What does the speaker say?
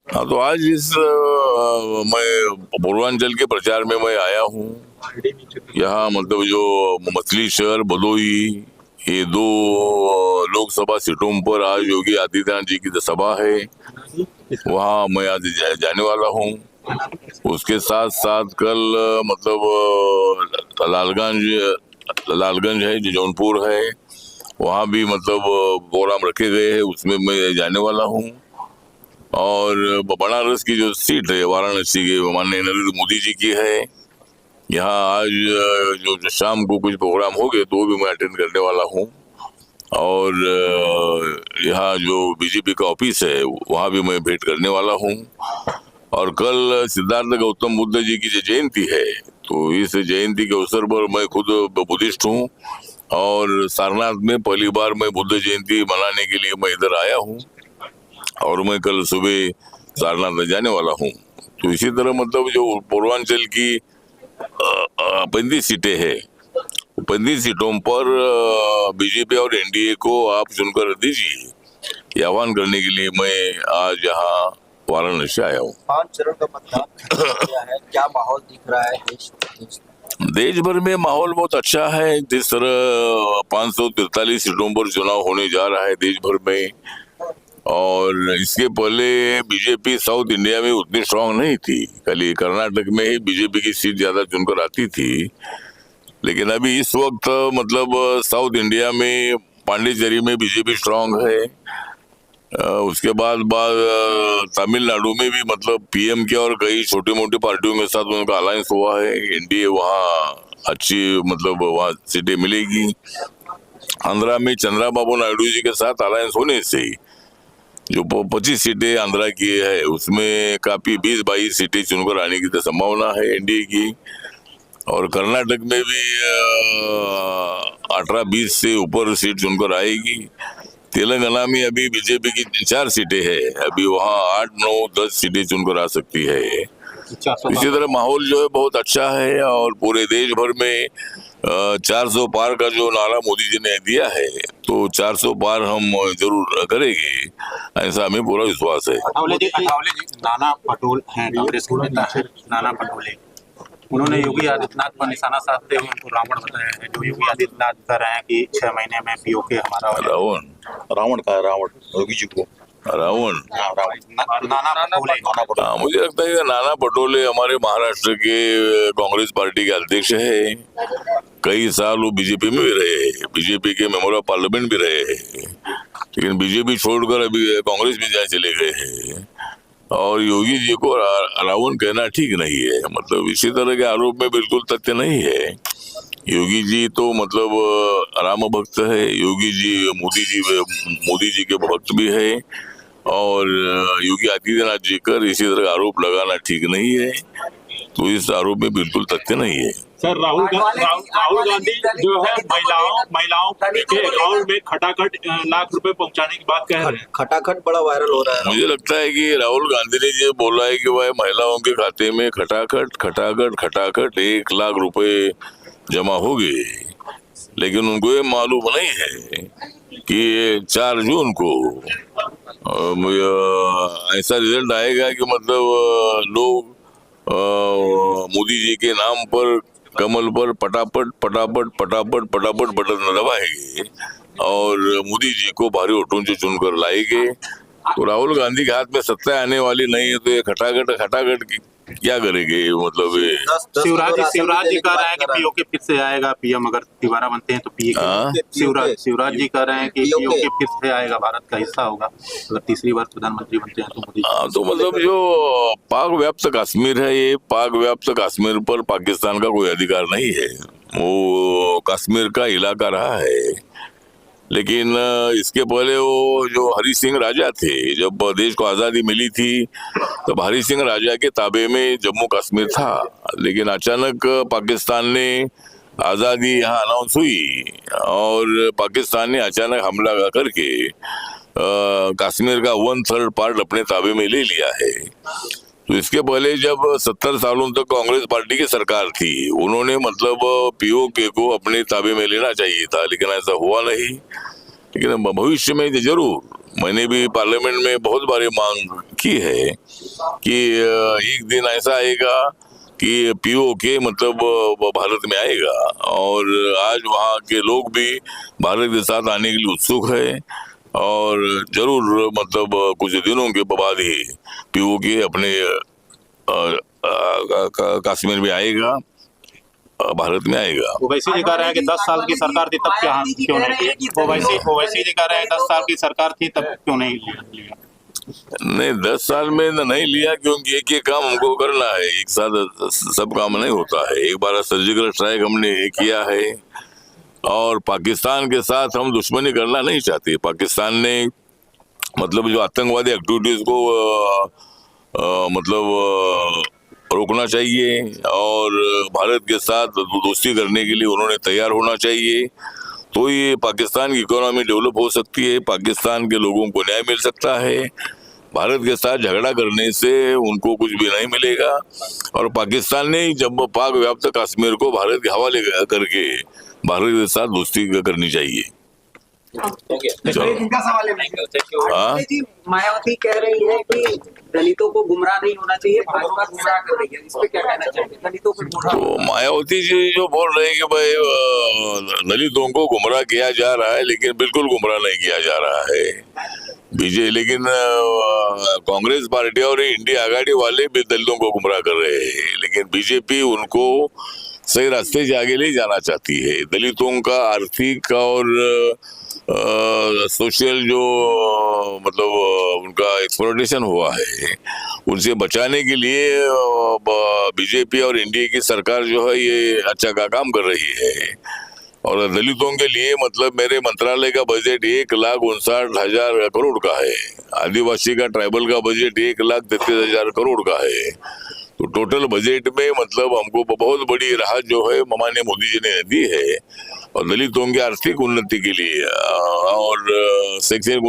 हाँ, तो आज मैं पूर्वांचल के प्रचार में मैं आया हूँ। यहाँ मतलब जो मछली शहर भदोही, ये दो लोकसभा सीटों पर आज योगी आदित्यनाथ जी की सभा है, वहाँ मैं आज जाने वाला हूँ। उसके साथ साथ कल मतलब लालगंज है जो जौनपुर है, वहाँ भी मतलब प्रोग्राम रखे गए हैं, उसमें मैं जाने वाला हूँ। और बनारस की जो सीट है वाराणसी के माननीय नरेंद्र मोदी जी की है, यहाँ आज जो शाम को कुछ प्रोग्राम हो गए तो भी मैं अटेंड करने वाला हूँ। और यहाँ जो बीजेपी का ऑफिस है वहाँ भी मैं भेंट करने वाला हूँ। और कल सिद्धार्थ गौतम बुद्ध जी की जो जयंती है, तो इस जयंती के अवसर पर मैं खुद बुद्धिस्ट हूँ और सारनाथ में पहली बार मैं बुद्ध जयंती मनाने के लिए मैं इधर आया हूँ और मैं कल सुबह सारनाथ जाने वाला हूँ। तो इसी तरह मतलब जो पूर्वांचल की 35 सीटें हैं, 35 सीटों पर बीजेपी और एनडीए को आप चुनकर दीजिए, ये आह्वान करने के लिए मैं आज यहाँ वाराणसी आया हूँ। 5 चरण का मतदान किया है, क्या माहौल दिख रहा है देश भर में माहौल बहुत अच्छा है। जिस तरह 543 सीटों पर चुनाव होने जा रहा है देश भर में, और इसके पहले बीजेपी साउथ इंडिया में उतनी स्ट्रांग नहीं थी, खाली कर्नाटक में ही बीजेपी की सीट ज्यादा चुनकर आती थी। लेकिन अभी इस वक्त मतलब साउथ इंडिया में पांडिचेरी में बीजेपी स्ट्रांग है। उसके बाद तमिलनाडु में भी मतलब पीएम के और कई छोटी मोटी पार्टियों के साथ उनका अलायंस हुआ है, एनडीए वहाँ अच्छी मतलब वहाँ सीटें मिलेगी। आंध्रा में चंद्रबाबू नायडू जी के साथ अलायंस होने से जो 25 सीटें आंध्रा की है उसमें काफी 20-22 सीटें चुनकर आने की तो संभावना है एनडीए की। और कर्नाटक में भी 18-20 से ऊपर सीट चुनकर आएगी। तेलंगाना में अभी बीजेपी की 4 सीटें हैं, अभी वहाँ 8-9-10 सीटें चुनकर आ सकती है। इसी तरह माहौल जो है बहुत अच्छा है और पूरे देश भर में 400 पार का जो नारा मोदी जी ने दिया है, तो 400 पार हम जरूर करेंगे, ऐसा हमें पूरा विश्वास है। नाना पटोले हैं, कांग्रेस के नेता हैं नाना पटोले, उन्होंने योगी आदित्यनाथ पर निशाना साधते हुए उनको रावण बताया है। जो योगी आदित्यनाथ कह रहे हैं कि 6 महीने में पीओके हमारा हो जाएगा। रावण का रावण योगी जी को रावण नाना पटोले। मुझे लगता है कि नाना पटोले हमारे महाराष्ट्र के कांग्रेस पार्टी के अध्यक्ष है। कई साल वो बीजेपी में भी रहे, बीजेपी के मेंबर ऑफ पार्लियामेंट भी रहे, लेकिन बीजेपी छोड़कर अभी कांग्रेस में जाए चले गए हैं। और योगी जी को रावण कहना ठीक नहीं है, मतलब इसी तरह के आरोप में बिल्कुल तथ्य नहीं है। योगी जी तो मतलब राम भक्त है, योगी जी मोदी जी के भक्त भी है, और योगी आदित्यनाथ जी कर इसी तरह का आरोप लगाना ठीक नहीं है, तो इस आरोप में बिल्कुल तथ्य नहीं है। सर राहुल गांधी जो है महिलाओं के अकाउंट में खटाखट लाख रुपए पहुंचाने की बात कह रहे हैं। खटाखट बड़ा वायरल हो रहा है। मुझे लगता है कि राहुल गांधी ने ये बोला है कि वह महिलाओं के खाते में खटाखट 1 लाख रुपए जमा हो गए, लेकिन उनको ये मालूम नहीं है कि 4 जून को ऐसा रिजल्ट आएगा कि मतलब लोग मोदी जी के नाम पर कमल पर पटापट बटन दबाएंगे और मोदी जी को भारी वोटों से चुनकर लाएंगे। तो राहुल गांधी के हाथ में सत्ता आने वाली नहीं है, तो ये खटाखट की क्या करेंगे, मतलब ये शिवराज जी कह रहे हैं कि पीओके फिर से आएगा, पीएम अगर दोबारा बनते हैं तो शिवराज जी कह रहे हैं कि पीओके फिर से आएगा, भारत का हिस्सा होगा अगर तीसरी बार प्रधानमंत्री बनते हैं तो मोदी। तो मतलब जो पाक व्याप्त कश्मीर है, ये पाक व्याप्त कश्मीर पर पाकिस्तान का कोई अधिकार नहीं है, वो कश्मीर का इलाका रहा है। लेकिन इसके पहले वो जो हरि सिंह राजा थे, जब देश को आजादी मिली थी तब हरि सिंह राजा के ताबे में जम्मू कश्मीर था, लेकिन अचानक पाकिस्तान ने आजादी यहाँ अनाउंस हुई और पाकिस्तान ने अचानक हमला करके कश्मीर का 1/3 पार्ट अपने ताबे में ले लिया है। तो इसके पहले जब 70 सालों तक कांग्रेस पार्टी की सरकार थी, उन्होंने मतलब पीओके को अपने ताबे में लेना चाहिए था, लेकिन ऐसा हुआ नहीं। लेकिन भविष्य में जरूर मैंने भी पार्लियामेंट में बहुत बार ये मांग की है कि एक दिन ऐसा आएगा कि पीओके मतलब भारत में आएगा, और आज वहाँ के लोग भी भारत के साथ आने के लिए उत्सुक है, और जरूर मतलब कुछ दिनों के बाद ही पीओके अपने कश्मीर में आएगा, भारत में आएगा। ओवैसी जी कह रहे हैं कि 10 साल की सरकार थी तब क्यों नहीं, ओवैसी जी कह रहे हैं 10 साल की सरकार थी तब क्यों नहीं लिया? नहीं, 10 साल में नहीं लिया, क्योंकि एक एक काम हमको करना है, एक साथ सब काम नहीं होता है। एक बार सर्जिकल स्ट्राइक हमने किया है, और पाकिस्तान के साथ हम दुश्मनी करना नहीं चाहते। पाकिस्तान ने मतलब जो आतंकवादी एक्टिविटीज को मतलब रोकना चाहिए, और भारत के साथ दोस्ती करने के लिए उन्होंने तैयार होना चाहिए, तो ये पाकिस्तान की इकोनॉमी डेवलप हो सकती है, पाकिस्तान के लोगों को न्याय मिल सकता है। भारत के साथ झगड़ा करने से उनको कुछ भी नहीं मिलेगा, और पाकिस्तान ने जब पाक व्याप्त कश्मीर को भारत के हवाले करके भारत के साथ दोस्ती करनी चाहिए। चलो। इनका सवाल है। हाँ? जी, मायावती कह रही है कि दलितों को गुमराह नहीं होना चाहिए, भाजपा गुमराह कर रही है, इस पे क्या कहना चाहिए? दलितों को गुमराह तो मायावती जी जो बोल रहे हैं कि भाई दलितों को गुमराह किया जा रहा है, लेकिन बिल्कुल गुमराह नहीं किया जा रहा है लेकिन कांग्रेस पार्टी और इंडिया आघाड़ी वाले भी दलितों को गुमराह कर रहे हैं, लेकिन बीजेपी उनको सही रास्ते से आगे ले जाना चाहती है। दलितों का आर्थिक और सोशल जो मतलब उनका एक्सप्लॉयटेशन हुआ है, उनसे बचाने के लिए बीजेपी और इंडिया की सरकार जो है ये अच्छा का काम कर रही है। और दलितों के लिए मतलब मेरे मंत्रालय का बजट 1,59,000 करोड़ का है, आदिवासी का ट्राइबल का बजट 1,33,000 करोड़ का है। तो टोटल बजट में मतलब हमको बहुत बड़ी राहत जो है माननीय मोदी जी ने दी है, और दलितों की आर्थिक उन्नति के लिए और शैक्षणिक